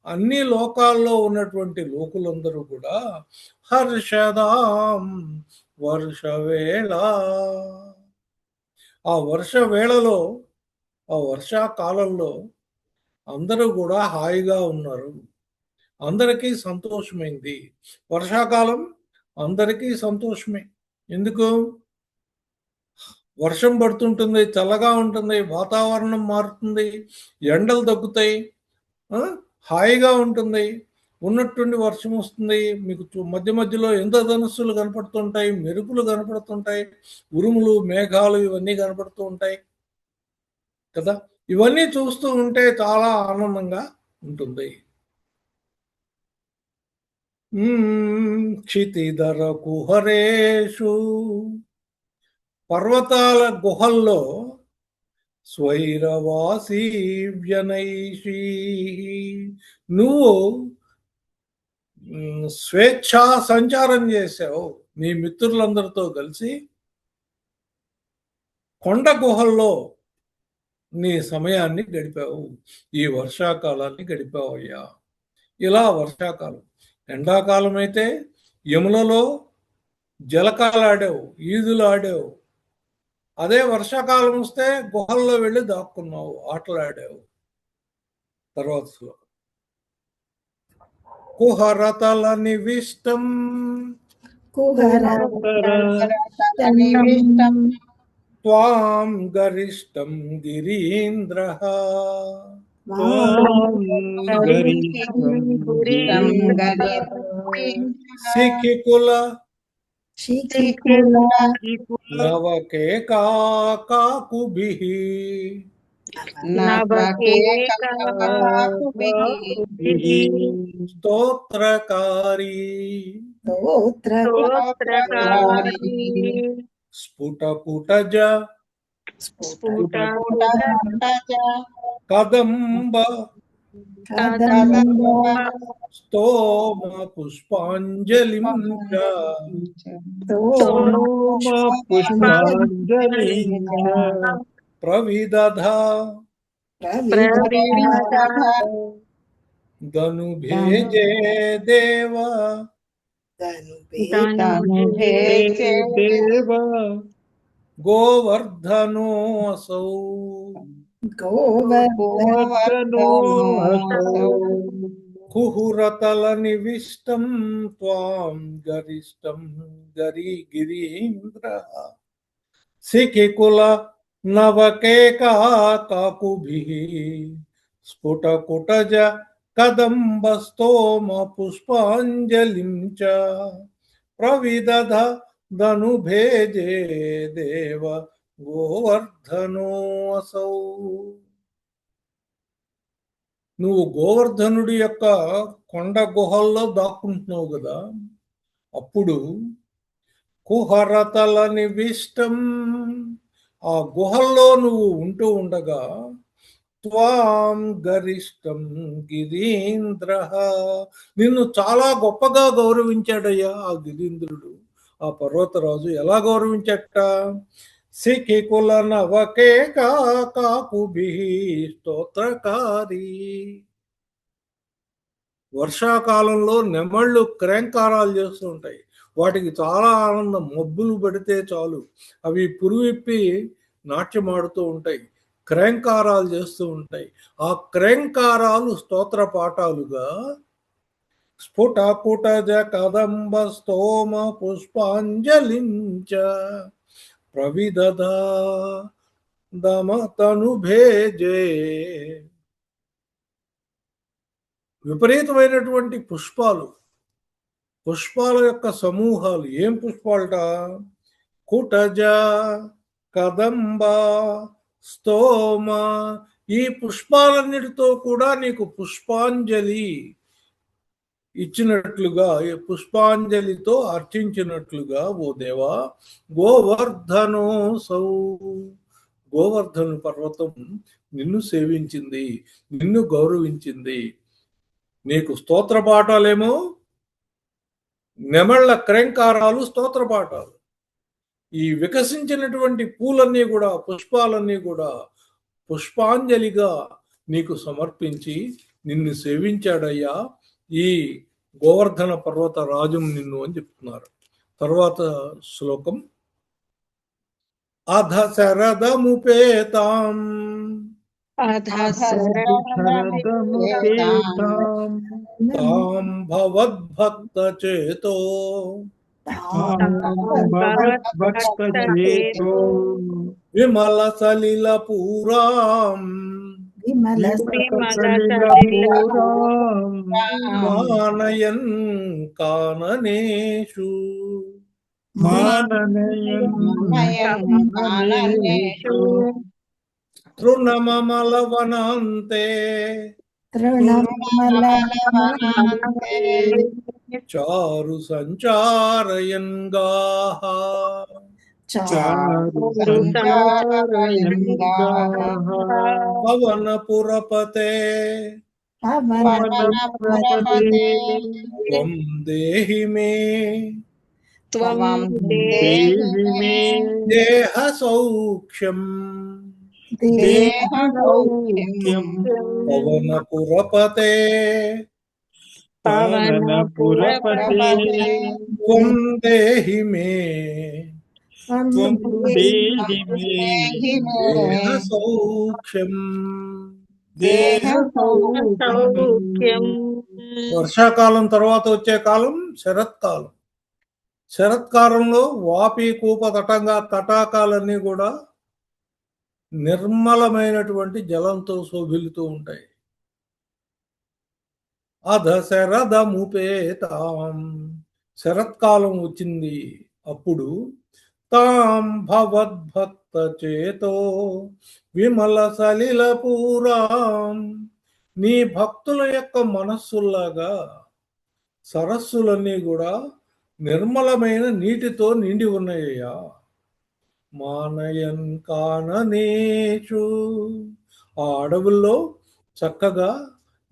అన్ని లోకాల్లో ఉన్నటువంటి లోకులందరూ కూడా హర్షదాం వర్షవేళ, ఆ వర్ష వేళలో, ఆ వర్షాకాలంలో అందరూ కూడా హాయిగా ఉన్నారు. అందరికీ సంతోషమైంది. వర్షాకాలం అందరికీ సంతోషమే. ఎందుకు? వర్షం పడుతుంటుంది, చల్లగా ఉంటుంది, వాతావరణం మారుతుంది, ఎండలు తగ్గుతాయి, హాయిగా ఉంటుంది. ఉన్నట్టుండి వర్షం వస్తుంది. మీకు మధ్య మధ్యలో ఇంద్రధనుస్సులు కనపడుతుంటాయి, మెరుపులు కనపడుతుంటాయి, ఉరుములు, మేఘాలు ఇవన్నీ కనపడుతూ ఉంటాయి కదా. ఇవన్నీ చూస్తూ ఉంటే చాలా ఆనందంగా ఉంటుంది. క్షితిధర కుహరేషు, పర్వతాల గుహల్లో స్వైరవాసీ వ్యనైషీ, నువ్వు స్వేచ్ఛా సంచారం చేశావు నీ మిత్రులందరితో కలిసి కొండ గుహల్లో నీ సమయాన్ని గడిపావు, ఈ వర్షాకాలాన్ని గడిపావయ్యా. ఇలా వర్షాకాలం. ఎండాకాలం అయితే యములలో జలకాలాడావు, ఈదులు ఆడావు. అదే వర్షాకాలం వస్తే గుహల్లో వెళ్ళి దాక్కున్నావు, ఆటలాడావు. తర్వాత కుహరతల నివిష్టం త్వాం గరిష్టం గిరీంద్రః, శిఖికుల నవకేకా కాకుభిః, స్తోత్రకారీ స్ఫుటపుటజ కదంబ స్తోమ పుష్పాంజలిం చ, ప్రవిదధ ధనుభేజే దేవ గోవర్ధనోऽసౌ, కుహురతల నివిష్టం త్వాం గరిష్టం గిరీంద్రః, శిఖికుల నవకేకా కాకుభిః, స్ఫుటకుటజ కదంబ స్తోమ పుష్పాంజలిం చ, ప్రవిదధ ధనుభేజే దేవ గోవర్ధనోऽసౌ. నువ్వు గోవర్ధనుడి యొక్క కొండ గుహల్లో దాక్కుంటున్నావు కదా. అప్పుడు కుహరతల నివిష్టం, ఆ గుహల్లో నువ్వు ఉంటూ ఉండగా త్వాం గరిష్టం గిరీంద్రః, నిన్ను చాలా గొప్పగా గౌరవించాడయ్యా ఆ గిరీంద్రుడు, ఆ పర్వతరాజు. ఎలా గౌరవించట? శిఖికుల నవకేకా కాకుభిః స్తోత్రకారీ, వర్షాకాలంలో నెమళ్ళు క్రేంకారాలు చేస్తూ ఉంటాయి. వాటికి చాలా ఆనందం. మబ్బులు పడితే చాలు అవి పురువిప్పి నాట్యమాడుతూ ఉంటాయి, క్రేంకారాలు చేస్తూ ఉంటాయి. ఆ క్రేంకారాలు స్తోత్ర పాఠాలుగా స్ఫుటకుటజ కదంబ స్తోమ పుష్పాంజలిం చ, ప్రవిదధ దమతనుభేజే. విపరీతమైనటువంటి పుష్పాల యొక్క సమూహాలు. ఏం పుష్పాలట? కుటజ, కదంబ, స్తోమ, ఈ పుష్పాలన్నిటితో కూడా నీకు పుష్పాంజలి ఇచ్చినట్లుగా, పుష్పాంజలితో అర్చించినట్లుగా ఓ దేవా. గోవర్ధనోऽసౌ, గోవర్ధను పర్వతం నిన్ను సేవించింది, నిన్ను గౌరవించింది. నీకు స్తోత్ర పాఠాలేమో నెమళ్ల క్రేంకారాలు స్తోత్ర పాఠాలు. ఈ వికసించినటువంటి పూలన్నీ కూడా, పుష్పాలన్నీ కూడా పుష్పాంజలిగా నీకు సమర్పించి నిన్ను సేవించాడయ్యా ఈ గోవర్ధన పర్వత రాజు నిన్ను అని చెప్తున్నారు. తర్వాత శ్లోకం అధ శరదముపేతాం అధసరదముపేతాం తాం భవద్భక్తచేతో భవద్భక్తచేతో విమల సలిల పూరాం విమల విమలసలిలపురాం మానయన్ కాననేషు మాననయేషు తృణమమలవనాంతే తృణమల చారు సంచారయన్ గాః చారు సంచారయంగాః పవనపురపతే పవనపురపతే త్వం దేహి మే త్వం దేహి మే దేహ సౌఖ్యం దేహసౌఖ్యం పవనపురపతే పవనపురపతే త్వం దేహి మే త్వం దేహి మే దేహ సౌఖ్యం. దేహసౌఖ్యం. వర్షాకాలం తర్వాత వచ్చే కాలం శరత్కాలం. శరత్కాలంలో వాపి కూప తటాకాలన్నీ కూడా నిర్మలమైనటువంటి జలంతో శోభిల్లుతూ ఉంటాయి. అధ శరదముపేతాం, శరత్కాలం వచ్చింది. అప్పుడు తాం భవద్భక్త చేతో విమల సలిల పూరాం, నీ భక్తుల యొక్క మనస్సుల్లాగా సరస్సులన్నీ కూడా నిర్మలమైన నీటితో నిండి ఉన్నాయ్యా. మానయన్ కాననేషు, ఆ అడవుల్లో చక్కగా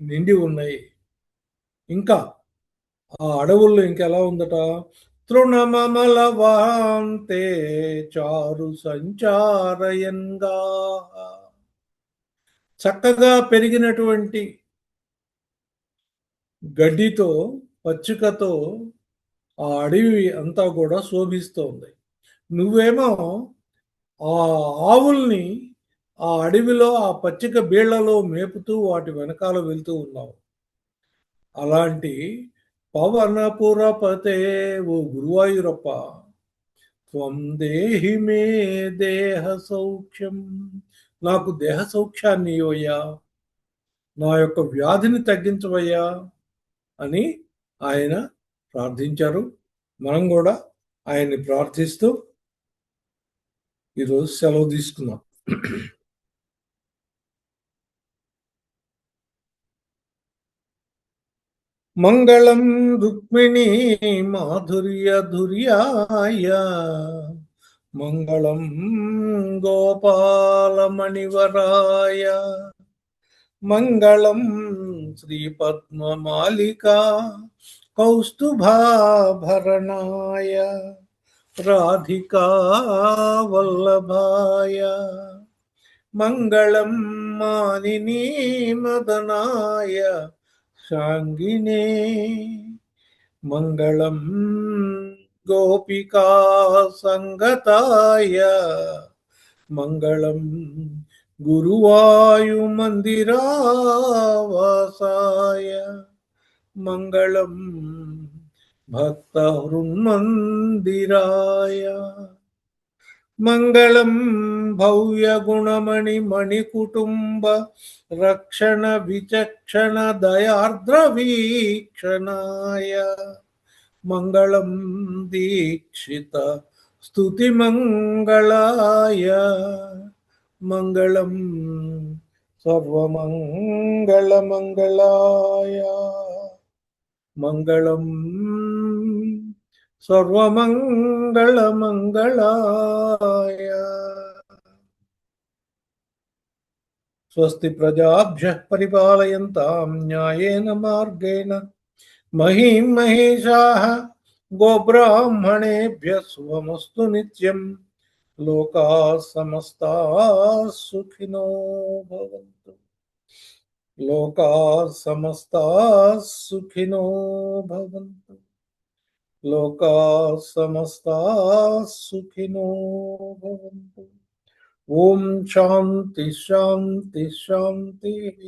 నిండి ఉన్నాయి. ఇంకా ఆ అడవుల్లో ఇంకెలా ఉందట, తృణమమలవాంతే చారు సంచారయంగా, చక్కగా పెరిగినటువంటి గడ్డితో పచ్చికతో ఆ అడవి అంతా కూడా శోభిస్తోంది. నువ్వేమో ఆ ఆవుల్ని ఆ అడవిలో ఆ పచ్చిక బీళ్లలో మేపుతూ వాటి వెనకాల వెళ్తూ ఉన్నావు. అలాంటి పవనపురపతే, ఓ గురువాయూరప్ప, త్వం దేహి మే దేహ సౌఖ్యం, నాకు దేహ సౌఖ్యాన్ని ఇవ్వయ్యా, నా యొక్క వ్యాధిని తగ్గించవయ్యా అని ఆయన ప్రార్థించారు. మనం కూడా ఆయన్ని ప్రార్థిస్తూ ఈరోజు సెలవు తీసుకున్నాం. మంగళం రుక్మిణీ మాధుర్యధుర్యాయ, మంగళం గోపాలమణివరాయ, మంగళం శ్రీపద్మమాలికా కౌస్తుభాభరణాయ, రాధికా వల్లభాయ, మంగళం మానినీ మదనాయ శాంగినే, మంగళం గోపికా సంగతాయ, మంగళం గురువాయుమందిరావాసాయ, మంగళం భక్త హృన్మందిరాయ, మంగళం భవ్య గుణమణి మణికుటుంబ రక్షణ విచక్షణ దయార్ద్ర వీక్షణాయ, మంగళం దీక్షిత స్తుతి మంగళాయ, మంగళం సర్వమంగళ మంగళాయ, మంగళం సర్వమంగళ మంగళాయ. స్వస్తి ప్రజాభ్యః పరిపాలయంతాం న్యాయేన మార్గేణ మహీం మహేషాః गोब्राह्मणेभ्यः शुभमस्तु नित्यं। लोकाः समस्ताः सुखिनो भवन्तु। लोकाः समस्ताः सुखिनो भवन्तु। लोकाः समस्ताः सुखिनो भवन्तु। ओम शांति शांति शांति।